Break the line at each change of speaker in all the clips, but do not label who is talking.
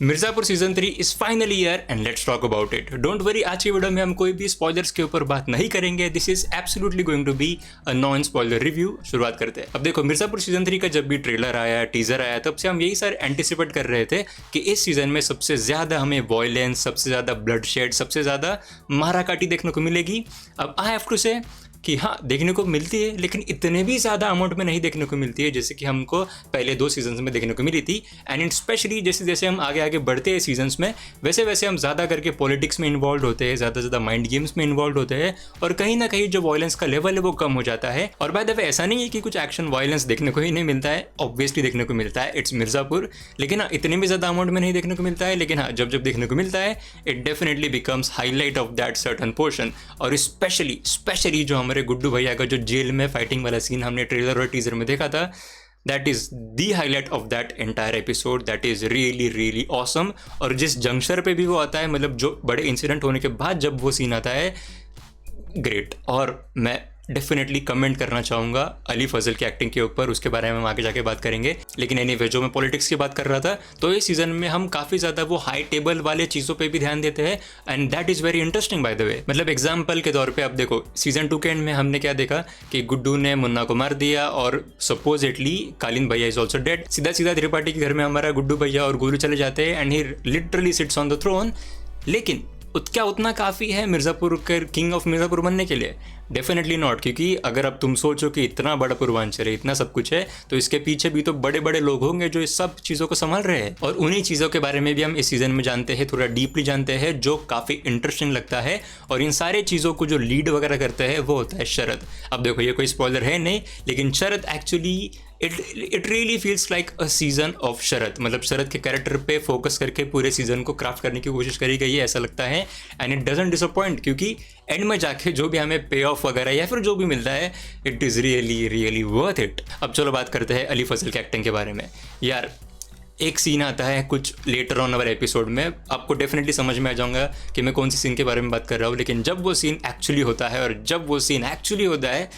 Mirzapur season 3 is finally here and let's talk about it. Don't worry, आज की video में हम कोई भी स्पॉयलर्स के ऊपर बात नहीं करेंगे। This is absolutely going to be a non spoiler review. शुरुआत करते हैं। अब देखो, मिर्जापुर सीजन 3 का जब भी ट्रेलर आया, टीजर आया, तब से हम यही सारे एंटिसिपेट कर रहे थे कि इस सीजन में सबसे ज्यादा हमें वॉयलेंस, सबसे ज्यादा ब्लड शेड, सबसे ज्यादा माराकाटी देखने को मिलेगी। अब आई हैव टू से कि हाँ, देखने को मिलती है, लेकिन इतने भी ज़्यादा अमाउंट में नहीं देखने को मिलती है जैसे कि हमको पहले 2 सीजन्स में देखने को मिली थी। एंड स्पेशली जैसे जैसे हम आगे आगे बढ़ते हैं सीजन्स में, वैसे वैसे हम ज़्यादा करके पॉलिटिक्स में इन्वॉल्व होते हैं, ज़्यादा से ज़्यादा माइंड गेम्स में इन्वॉल्व होते हैं, और कहीं ना कहीं जो वायलेंस का लेवल है वो कम हो जाता है। और बाय द वे, ऐसा नहीं है कि कुछ एक्शन वायलेंस देखने को ही नहीं मिलता है, ऑब्वियसली देखने को मिलता है, इट्स मिर्ज़ापुर। लेकिन हाँ, इतने भी ज़्यादा अमाउंट में नहीं देखने को मिलता है, लेकिन हाँ, जब जब देखने को मिलता है it definitely becomes highlight of that certain portion. और स्पेशली जो हमारे गुड्डू भैया का जो जेल में फाइटिंग वाला सीन हमने ट्रेलर और टीजर में देखा था, that is the highlight of that entire episode. That is really awesome. और जिस जंक्शन पे भी वो आता है, मतलब जो बड़े इंसिडेंट होने के बाद जब वो सीन आता है, ग्रेट। और मैं डेफिनेटली कमेंट करना चाहूँगा अली फजल की एक्टिंग के ऊपर, उसके बारे में हम आगे जाके बात करेंगे। लेकिन एनीवे, जो मैं पॉलिटिक्स की बात कर रहा था, तो इस सीजन में हम काफ़ी ज़्यादा वो हाई टेबल वाले चीज़ों पे भी ध्यान देते हैं, and that is very interesting by the way. मतलब एग्जाम्पल के तौर पे अब देखो, सीजन 2 के एंड में हमने क्या देखा कि गुड्डू ने मुन्ना को मार दिया और सपोजिटली कालीन भैया इज ऑल्सो डेड। सीधा सीधा त्रिपाठी के घर में हमारा गुड्डू भैया और गोलू चले जाते हैं and he literally sits on the throne. लेकिन क्या उतना काफ़ी है मिर्ज़ापुर के किंग ऑफ मिर्ज़ापुर बनने के लिए? Definitely not. क्योंकि अगर अब तुम सोचो कि इतना बड़ा पूर्वांचल है, इतना सब कुछ है, तो इसके पीछे भी तो बड़े बड़े लोग होंगे जो इस सब चीज़ों को संभाल रहे हैं। और उन्हीं चीज़ों के बारे में भी हम इस सीज़न में जानते हैं, थोड़ा डीपली जानते हैं, जो काफ़ी इंटरेस्टिंग लगता है। और इन सारे चीज़ों को जो लीड वगैरह करते हैं वो होता है शरद। अब देखो, ये कोई स्पॉइलर है नहीं, लेकिन Sharad actually it really feels like a season of Sharad. मतलब शरद के कैरेक्टर पे फोकस करके पूरे सीजन को क्राफ्ट करने की कोशिश करी गई है, ऐसा लगता है। एंड इट डजंट डिसअपॉइंट, क्योंकि एंड में जाके जो भी हमें पे ऑफ वगैरह या फिर जो भी मिलता है, it is really worth it. अब चलो बात करते हैं अली फजल के एक्टिंग के बारे में। यार, एक सीन आता है कुछ लेटर ऑन अवर एपिसोड में, आपको डेफिनेटली समझ में आ जाऊंगा कि मैं कौन सी सीन के बारे में बात कर रहा हूँ। लेकिन जब वो सीन एक्चुअली होता है, और जब वो सीन एक्चुअली होता है,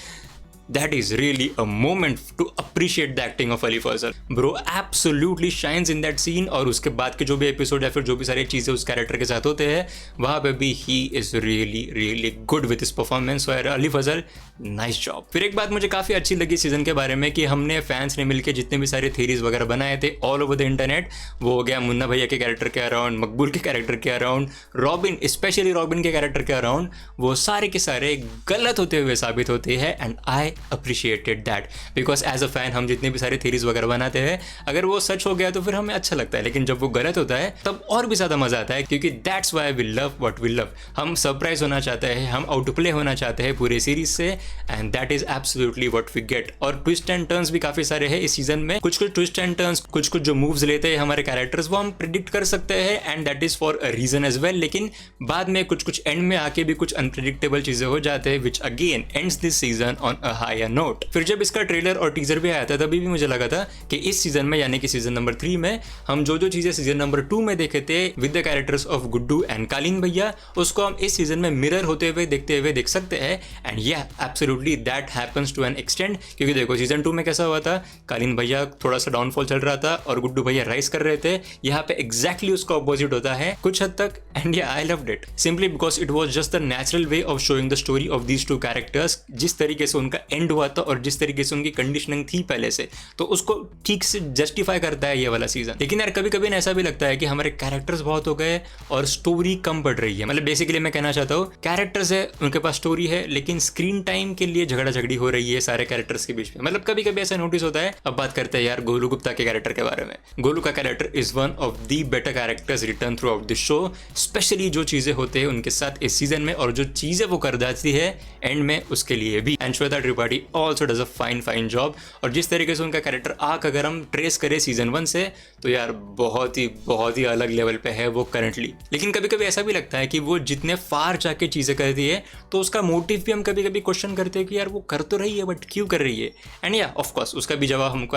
that is really a moment to appreciate the acting of Ali Fazal. Bro absolutely shines in that scene. और उसके बाद के जो भी एपिसोड या फिर जो भी सारी चीज़ें उस कैरेक्टर के साथ होते हैं, वहाँ पे भी he is really good with his performance. और अली फजल, नाइस जॉब। फिर एक बात मुझे काफ़ी अच्छी लगी सीजन के बारे में, कि हमने फैंस ने मिलकर जितने भी सारे थीरीज वगैरह बनाए थे ऑल ओवर द इंटरनेट, वो हो गया मुन्ना भैया के कैरेक्टर के अराउंड, मकबूल के कैरेक्टर के अराउंड, रॉबिन, स्पेशली रॉबिन के कैरेक्टर के अराउंड, वो सारे के सारे गलत होते हुए साबित होते हैं। And I appreciated that, because as a fan हम जितने भी सारे थीरीज वगैरह बनाते हैं, अगर वो सच हो गया तो फिर हमें अच्छा लगता है, लेकिन जब वो गलत होता है तब और भी ज़्यादा मज़ा आता है, क्योंकि that's why we love what we love. हम सरप्राइज होना चाहते हैं, हम आउट प्ले होना चाहते हैं पूरे सीरीज से, and that is absolutely what we get. और ट्विस्ट एंड टर्न्स भी काफ़ी सारे हैं इस सीजन में। कुछ ट्विस्ट एंड टर्न्स, कुछ जो मूव्स लेते हैं हमारे कैरेक्टर्स, वो हम प्रिडिक्ट कर सकते हैं, and that is for a reason as well. लेकिन बाद में कुछ एंड में आके भी कुछ अनप्रिडिक्टेबल चीज़ें हो जाते हैं, which again ends this season on a higher note. फिर जब इसका ट्रेलर और टीजर भी आया था, तभी भी मुझे लगा था कि इस सीजन में, यानी कि सीजन नंबर 3 में, हम जो चीज़ें सीजन नंबर 2 में देखे थे with the characters of Guddu and कालीन भैया, उसको हम इस सीजन में मिरर होते हुए देखते हुए देख सकते हैं। एंड या absolutely that happens to an extend, क्योंकि देखो सीजन 2 में कैसा हुआ था, कालीन भैया थोड़ा सा डाउनफॉल चल रहा था और गुड्डू भैया राइज कर रहे थे। यहाँ पे एग्जैक्टली उसका ऑपोजिट होता है कुछ हद तक। एंड या I loved it simply because it was just the natural way of showing the story of these 2 characters. जिस तरीके से उनका एंड हुआ था और जिस तरीके से उनकी कंडीशनिंग थी पहले से, तो उसको ठीक से जस्टिफाई करता है ये वाला सीजन। लेकिन यार, कभी कभी ऐसा भी लगता है कि हमारे कैरेक्टर्स बहुत हो गए और स्टोरी कम बढ़ रही है। मतलब बेसिकली मैं कहना चाहता हूँ, कैरेक्टर्स है, उनके पास स्टोरी है, लेकिन स्क्रीन टाइम के लिए झगड़ा झगड़ी हो रही है सारे कैरेक्टर्स के बीच में। मतलब कभी कभी ऐसा नोटिस होता है। अब बात करते हैं यार गोलू गुप्ता के कैरेक्टर के बारे में। गोलू का character is one of the better characters return through out the show. Specially जो चीजें होते हैं उनके साथ इस सीजन में, और जो चीजें वो कर जाती है एंड में, उसके लिए भी। And Shweta Tripathi also does a fine job. और जिस तरीके से उनका कैरेक्टर आर्क अगर हम ट्रेस करें सीजन 1 से, तो यार बहुत ही अलग लेवल पे है वो करंटली। लेकिन कभी कभी ऐसा भी लगता है कि वो जितने फार जाके चीज़ें करती है, तो उसका मोटिव भी हम कभी कभी क्वेश्चन करते हैं कि यार वो कर तो रही है, बट क्यों कर रही है। एंड या ऑफकोर्स उसका भी जवाब हमको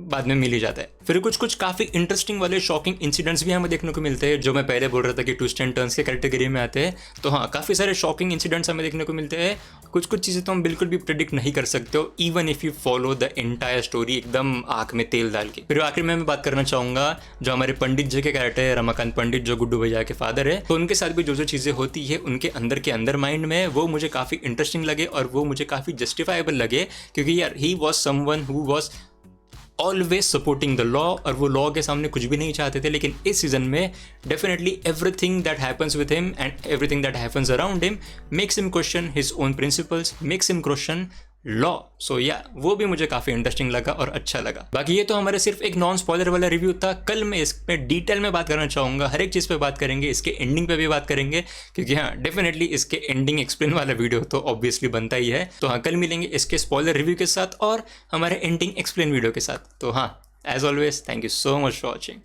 बाद में मिल ही जाता है। फिर कुछ कुछ काफ़ी इंटरेस्टिंग वाले शॉकिंग इंसिडेंट्स भी हमें देखने को मिलते हैं, जो मैं पहले बोल रहा था कि ट्विस्ट एंड टर्न्स के कैटेगरी में आते हैं। तो हाँ, काफ़ी सारे शॉकिंग इंसिडेंट्स हमें देखने को मिलते हैं। कुछ कुछ चीज़ें तो हम बिल्कुल भी प्रेडिक्ट नहीं कर सकते हो, even if you follow the entire story एकदम आँख में तेल डाल के। फिर आखिर में मैं बात करना चाहूँगा जो हमारे पंडित जी के कैरेक्टर है, रमाकांत पंडित, जो गुड्डू भैया के फादर है, तो उनके साथ भी जो जो चीज़ें होती है उनके अंदर के अंदर माइंड में, वो मुझे काफ़ी इंटरेस्टिंग लगे और वो मुझे काफ़ी जस्टिफाइबल लगे, क्योंकि यार he was someone who was always supporting the law, और वो लॉ के सामने कुछ भी नहीं चाहते थे। लेकिन इस सीजन में definitely everything that happens with him and everything that happens around him makes him question his own principles, makes him question law. So या वो भी मुझे काफ़ी इंटरेस्टिंग लगा और अच्छा लगा। बाकी ये तो हमारे सिर्फ एक नॉन स्पॉइलर वाला रिव्यू था। कल मैं इस पे डिटेल में बात करना चाहूँगा, हर एक चीज़ पे बात करेंगे, इसके एंडिंग पे भी बात करेंगे, क्योंकि हाँ डेफिनेटली इसके एंडिंग एक्सप्लेन वाला वीडियो तो ऑब्वियसली बनता ही है। तो हाँ, कल मिलेंगे इसके स्पॉइलर रिव्यू के साथ और हमारे एंडिंग एक्सप्लेन वीडियो के साथ। तो हाँ, as always thank you so much for watching.